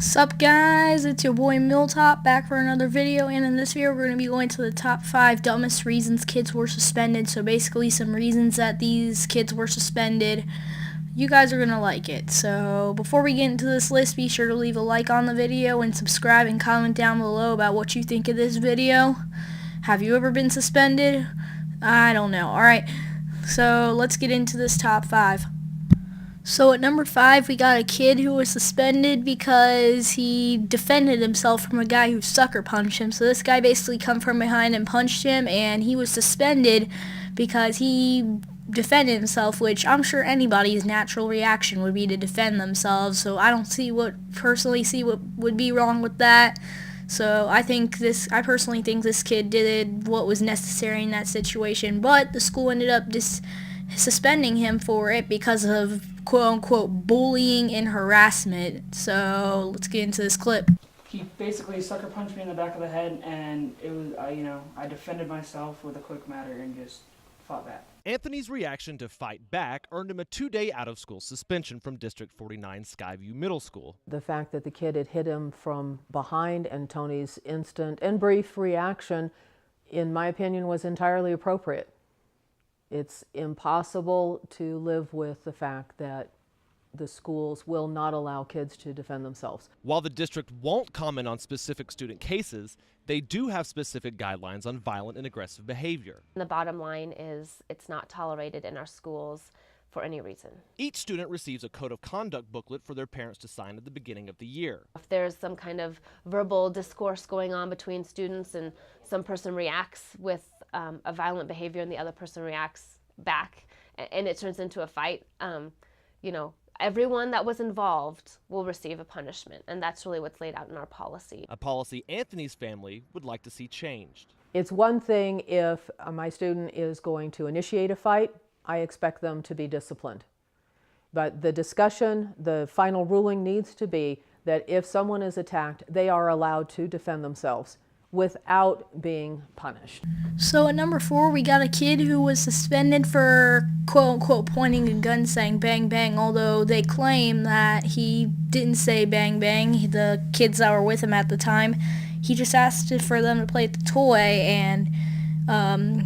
Sup guys, it's your boy Milltop back for another video, and in this video we're going to be going to the top 5 dumbest reasons kids were suspended. So basically some reasons that these kids were suspended. You guys are going to like it. So before we get into this list, be sure to leave a like on the video and subscribe and comment down below about what you think of this video. Have you ever been suspended? I don't know. Alright, so let's get into this top 5. So at number 5, we got a kid who was suspended because he defended himself from a guy who sucker punched him. So this guy basically come from behind and punched him, and he was suspended because he defended himself, which I'm sure anybody's natural reaction would be to defend themselves. So I don't personally see what would be wrong with that. So I personally think this kid did what was necessary in that situation, but the school ended up suspending him for it because of quote-unquote bullying and harassment. So let's get into this clip. He basically sucker punched me in the back of the head, and it was, I defended myself with a quick matter and just fought back. Anthony's reaction to fight back earned him a 2-day out-of-school suspension from District 49 Skyview Middle School. The fact that the kid had hit him from behind and Tony's instant and brief reaction, in my opinion, was entirely appropriate. It's impossible to live with the fact that the schools will not allow kids to defend themselves. While the district won't comment on specific student cases, they do have specific guidelines on violent and aggressive behavior. The bottom line is it's not tolerated in our schools for any reason. Each student receives a code of conduct booklet for their parents to sign at the beginning of the year. If there's some kind of verbal discourse going on between students and some person reacts with a violent behavior and the other person reacts back and it turns into a fight, everyone that was involved will receive a punishment, and that's really what's laid out in our policy. A policy Anthony's family would like to see changed. It's one thing if my student is going to initiate a fight, I expect them to be disciplined. But the discussion, the final ruling needs to be that if someone is attacked, they are allowed to defend themselves without being punished. So at number 4, we got a kid who was suspended for quote-unquote pointing a gun saying bang bang, although they claim that he didn't say bang bang. The kids that were with him at the time, he just asked for them to play with the toy, and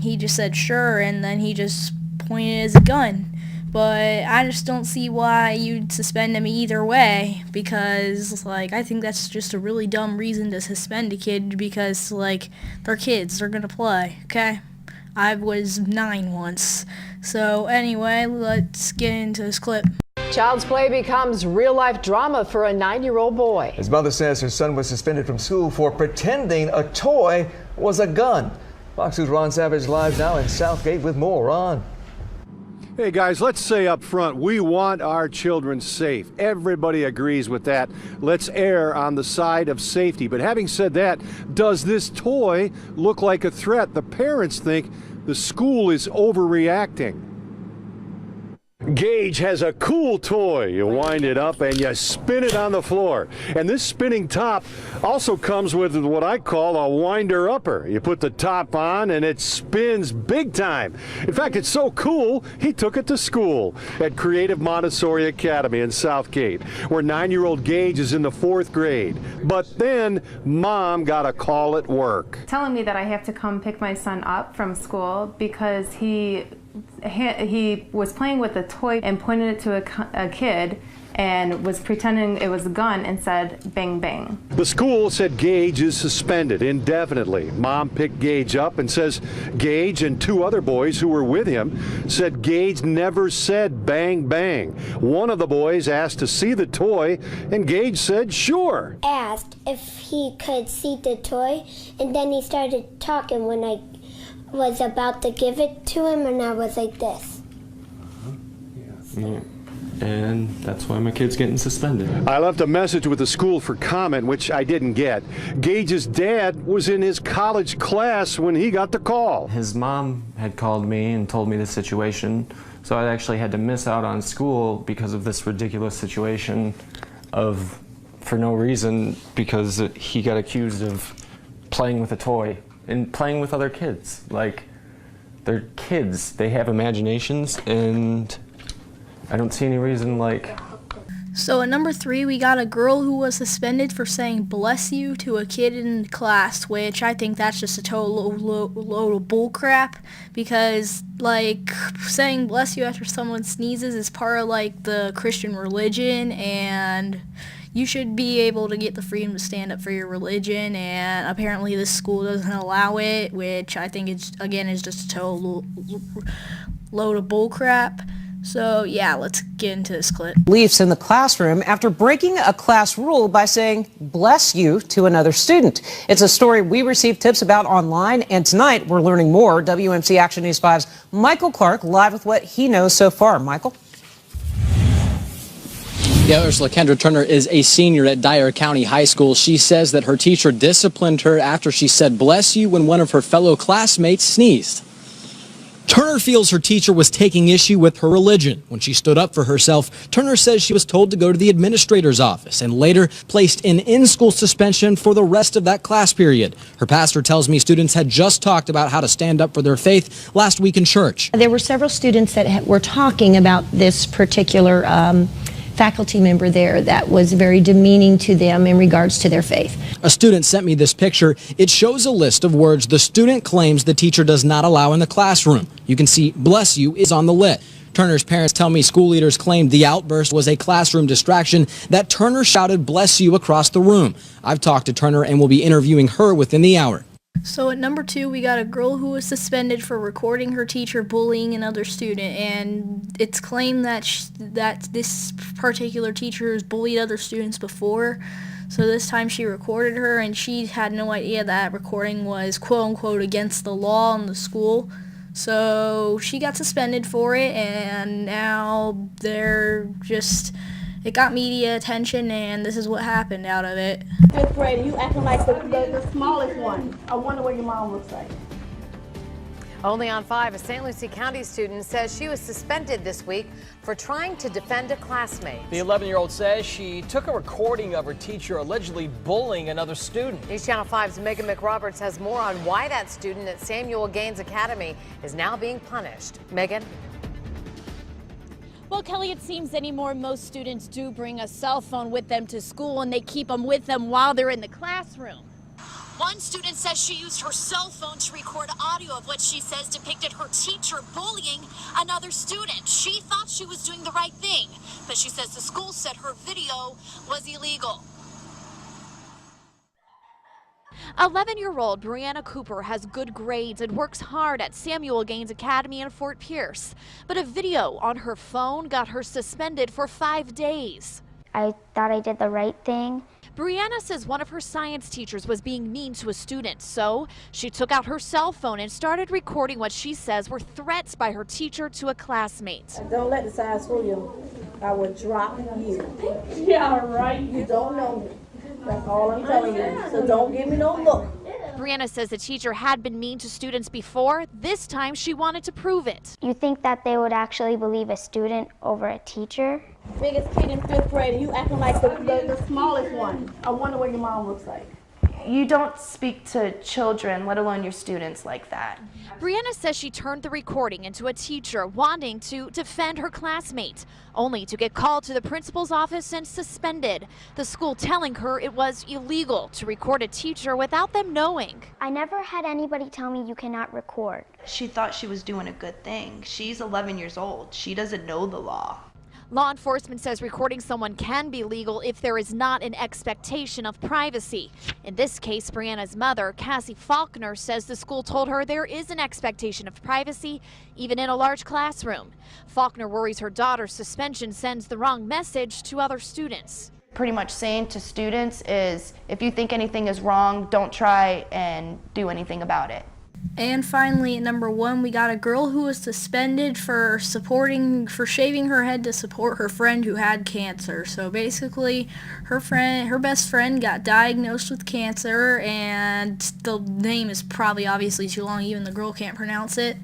he just said sure, and then he just pointed his gun. But I just don't see why you'd suspend him either way, because, I think that's just a really dumb reason to suspend a kid, because, they're kids, they're gonna play, okay? I was 9 once. So, anyway, let's get into this clip. Child's play becomes real-life drama for a 9-year-old boy. His mother says her son was suspended from school for pretending a toy was a gun. Fox News' Ron Savage live now in Southgate with more. Ron. Hey guys, let's say up front, we want our children safe. Everybody agrees with that. Let's err on the side of safety. But having said that, does this toy look like a threat? The parents think the school is overreacting. Gage has a cool toy. You wind it up and you spin it on the floor. And this spinning top also comes with what I call a winder-upper. You put the top on and it spins big time. In fact, it's so cool, he took it to school at Creative Montessori Academy in Southgate, where 9-year-old Gage is in the 4th grade. But then mom got a call at work. Telling me that I have to come pick my son up from school because he was playing with a toy and pointed it to a kid and was pretending it was a gun and said bang bang. The school said Gage is suspended indefinitely. Mom picked Gage up and says Gage and 2 other boys who were with him said Gage never said bang bang. One of the boys asked to see the toy and Gage said sure. Asked if he could see the toy, and then he started talking when I was about to give it to him, and I was like this. Yeah. And that's why my kid's getting suspended. I left a message with the school for comment, which I didn't get. Gage's dad was in his college class when he got the call. His mom had called me and told me the situation, so I actually had to miss out on school because of this ridiculous situation for no reason, because he got accused of playing with a toy and playing with other kids. They're kids, they have imaginations, and I don't see any reason So at number 3, we got a girl who was suspended for saying "bless you" to a kid in class, which I think that's just a total load of bull crap, because like saying "bless you" after someone sneezes is part of like the Christian religion, and you should be able to get the freedom to stand up for your religion, and apparently this school doesn't allow it, which I think is just a total load of bull crap. So yeah, let's get into this clip. Beliefs in the classroom after breaking a class rule by saying "bless you" to another student. It's a story we received tips about online, and tonight we're learning more. WMC Action News 5's Michael Clark live with what he knows so far. Michael? Yeah, Ursula Kendra Turner is a senior at Dyer County High School. She says that her teacher disciplined her after she said "bless you" when one of her fellow classmates sneezed. Turner feels her teacher was taking issue with her religion. When she stood up for herself, Turner says she was told to go to the administrator's office and later placed in-school suspension for the rest of that class period. Her pastor tells me students had just talked about how to stand up for their faith last week in church. There were several students that were talking about this particular faculty member there that was very demeaning to them in regards to their faith. A student sent me this picture. It shows a list of words the student claims the teacher does not allow in the classroom. You can see "bless you" is on the list. Turner's parents tell me school leaders claimed the outburst was a classroom distraction, that Turner shouted "bless you" across the room. I've talked to Turner and will be interviewing her within the hour. So at number 2, we got a girl who was suspended for recording her teacher bullying another student, and it's claimed that that this particular teacher has bullied other students before. So this time she recorded her, and she had no idea that recording was quote-unquote against the law in the school. So she got suspended for it, and now it got media attention, and this is what happened out of it. 5th grade, and you acting like the smallest one. I wonder what your mom looks like. Only on 5, a St. Lucie County student says she was suspended this week for trying to defend a classmate. The 11-year-old says she took a recording of her teacher allegedly bullying another student. News Channel 5's Megan McRoberts has more on why that student at Samuel Gaines Academy is now being punished. Megan? Well, Kelly, it seems anymore most students do bring a cell phone with them to school, and they keep them with them while they're in the classroom. One student says she used her cell phone to record audio of what she says depicted her teacher bullying another student. She thought she was doing the right thing, but she says the school said her video was illegal. 11-year-old Brianna Cooper has good grades and works hard at Samuel Gaines Academy in Fort Pierce. But a video on her phone got her suspended for 5 days. I thought I did the right thing. Brianna says one of her science teachers was being mean to a student, so she took out her cell phone and started recording what she says were threats by her teacher to a classmate. Don't let the size fool you. I will drop you. Yeah, right. You don't know me. That's all I'm telling you. So don't give me no look. Brianna says the teacher had been mean to students before. This time she wanted to prove it. You think that they would actually believe a student over a teacher? Biggest kid in 5th grade, and you acting like the smallest one. I wonder what your mom looks like. You don't speak to children, let alone your students, like that. Brianna says she turned the recording into a teacher wanting to defend her classmate, only to get called to the principal's office and suspended. The school telling her it was illegal to record a teacher without them knowing. I never had anybody tell me you cannot record. She thought she was doing a good thing. She's 11 years old. She doesn't know the law. Law enforcement says recording someone can be legal if there is not an expectation of privacy. In this case, Brianna's mother, Cassie Faulkner, says the school told her there is an expectation of privacy, even in a large classroom. Faulkner worries her daughter's suspension sends the wrong message to other students. Pretty much saying to students is, if you think anything is wrong, don't try and do anything about it. And finally, at number 1, we got a girl who was suspended for shaving her head to support her friend who had cancer. So basically, her best friend got diagnosed with cancer, and the name is probably obviously too long, even the girl can't pronounce it.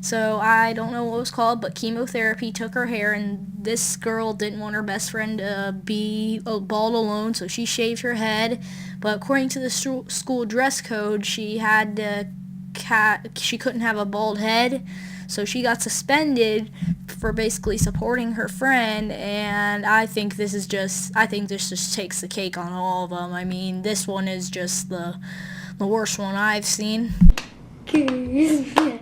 So I don't know what it was called, but chemotherapy took her hair, and this girl didn't want her best friend to be bald alone, so she shaved her head. But according to the school dress code, she couldn't have a bald head, so she got suspended for basically supporting her friend, and I think this just takes the cake on all of them. I mean, this one is just the worst one I've seen.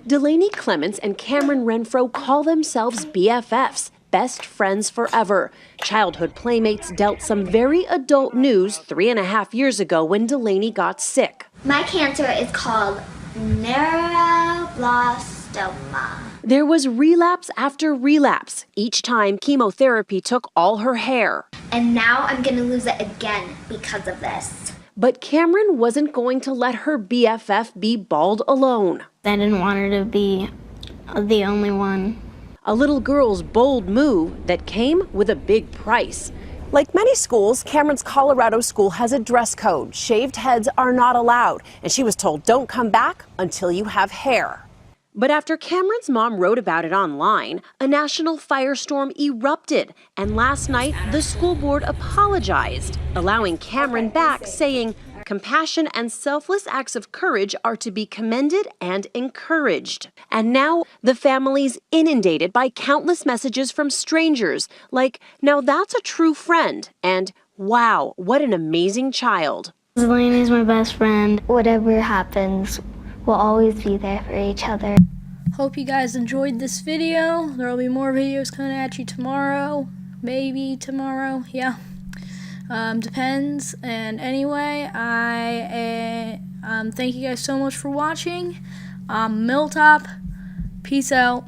Delaney Clements and Cameron Renfro call themselves BFFs, best friends forever. Childhood playmates dealt some very adult news 3.5 years ago when Delaney got sick. My cancer is called neuroblastoma. There was relapse after relapse. Each time, chemotherapy took all her hair. And now I'm gonna lose it again because of this. But Cameron wasn't going to let her BFF be bald alone. I didn't want her to be the only one. A little girl's bold move that came with a big price. Like many schools, Cameron's Colorado school has a dress code. Shaved heads are not allowed, and she was told, don't come back until you have hair. But after Cameron's mom wrote about it online, a national firestorm erupted, and last night the school board apologized, allowing Cameron back, saying compassion and selfless acts of courage are to be commended and encouraged. And now the family's inundated by countless messages from strangers, like, now that's a true friend, and wow, what an amazing child. Delaney's my best friend. Whatever happens, we'll always be there for each other. Hope you guys enjoyed this video. There will be more videos coming at you tomorrow. Maybe tomorrow, yeah. Depends. And anyway, I thank you guys so much for watching. Milltop. Peace out.